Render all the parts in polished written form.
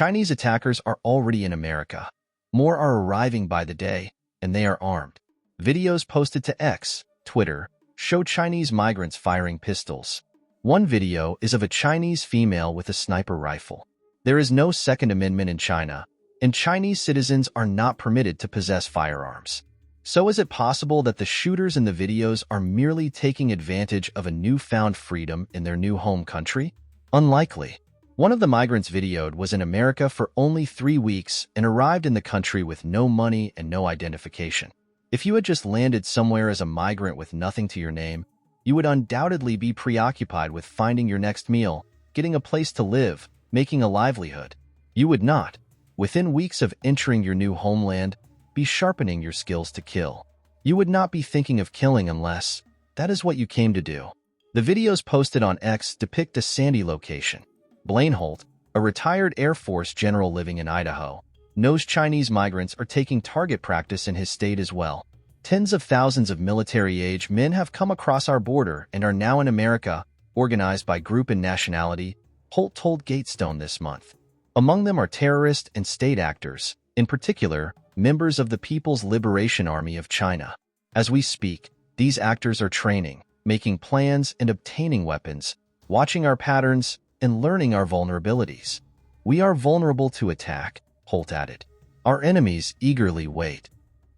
Chinese attackers are already in America. More are arriving by the day, and they are armed. Videos posted to X, Twitter, show Chinese migrants firing pistols. One video is of a Chinese female with a sniper rifle. There is no Second Amendment in China, and Chinese citizens are not permitted to possess firearms. So is it possible that the shooters in the videos are merely taking advantage of a newfound freedom in their new home country? Unlikely. One of the migrants videoed was in America for only 3 weeks and arrived in the country with no money and no identification. If you had just landed somewhere as a migrant with nothing to your name, you would undoubtedly be preoccupied with finding your next meal, getting a place to live, making a livelihood. You would not, within weeks of entering your new homeland, be sharpening your skills to kill. You would not be thinking of killing unless that is what you came to do. The videos posted on X depict a sandy location. Blaine Holt, a retired Air Force general living in Idaho, knows Chinese migrants are taking target practice in his state as well. Tens of thousands of military-age men have come across our border and are now in America, organized by group and nationality, Holt told Gatestone this month. Among them are terrorist and state actors, in particular, members of the People's Liberation Army of China. As we speak, these actors are training, making plans and obtaining weapons, watching our patterns, and learning our vulnerabilities. We are vulnerable to attack, Holt added. Our enemies eagerly wait.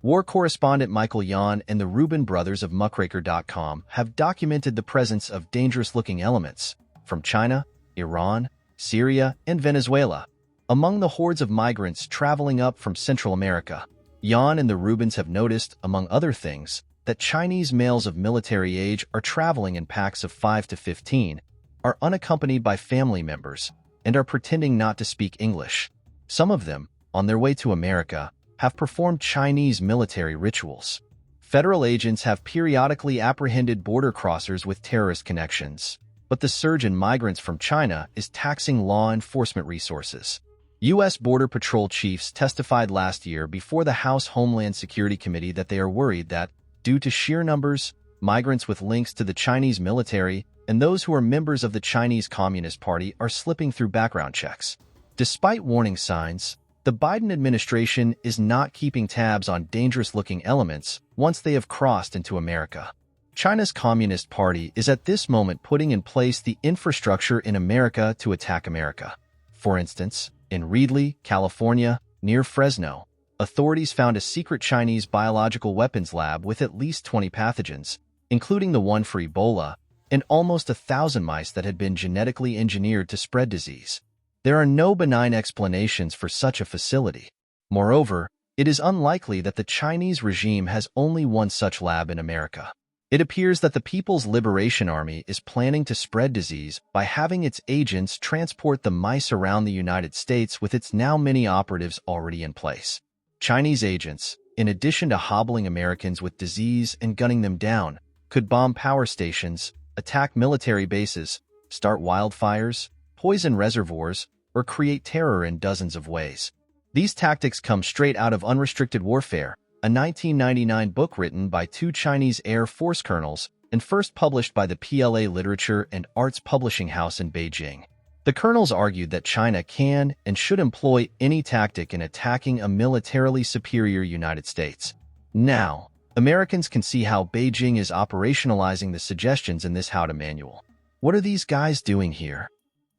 War correspondent Michael Yan and the Rubin brothers of Muckraker.com have documented the presence of dangerous-looking elements from China, Iran, Syria, and Venezuela among the hordes of migrants traveling up from Central America. Yan and the Rubins have noticed, among other things, that Chinese males of military age are traveling in packs of 5 to 15, are unaccompanied by family members, and are pretending not to speak English. Some of them, on their way to America, have performed Chinese military rituals. Federal agents have periodically apprehended border crossers with terrorist connections, but the surge in migrants from China is taxing law enforcement resources. U.S. Border Patrol chiefs testified last year before the House Homeland Security Committee that they are worried that, due to sheer numbers, migrants with links to the Chinese military and those who are members of the Chinese Communist Party are slipping through background checks. Despite warning signs, the Biden administration is not keeping tabs on dangerous-looking elements once they have crossed into America. China's Communist Party is at this moment putting in place the infrastructure in America to attack America. For instance, in Reedley, California, near Fresno, authorities found a secret Chinese biological weapons lab with at least 20 pathogens, including the one for Ebola, and almost 1,000 mice that had been genetically engineered to spread disease. There are no benign explanations for such a facility. Moreover, it is unlikely that the Chinese regime has only one such lab in America. It appears that the People's Liberation Army is planning to spread disease by having its agents transport the mice around the United States with its now many operatives already in place. Chinese agents, in addition to hobbling Americans with disease and gunning them down, could bomb power stations, attack military bases, start wildfires, poison reservoirs, or create terror in dozens of ways. These tactics come straight out of Unrestricted Warfare, a 1999 book written by 2 Chinese Air Force colonels and first published by the PLA Literature and Arts Publishing House in Beijing. The colonels argued that China can and should employ any tactic in attacking a militarily superior United States. Now, Americans can see how Beijing is operationalizing the suggestions in this how-to manual. What are these guys doing here?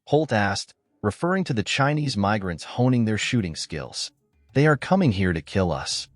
Holt asked, referring to the Chinese migrants honing their shooting skills. They are coming here to kill us.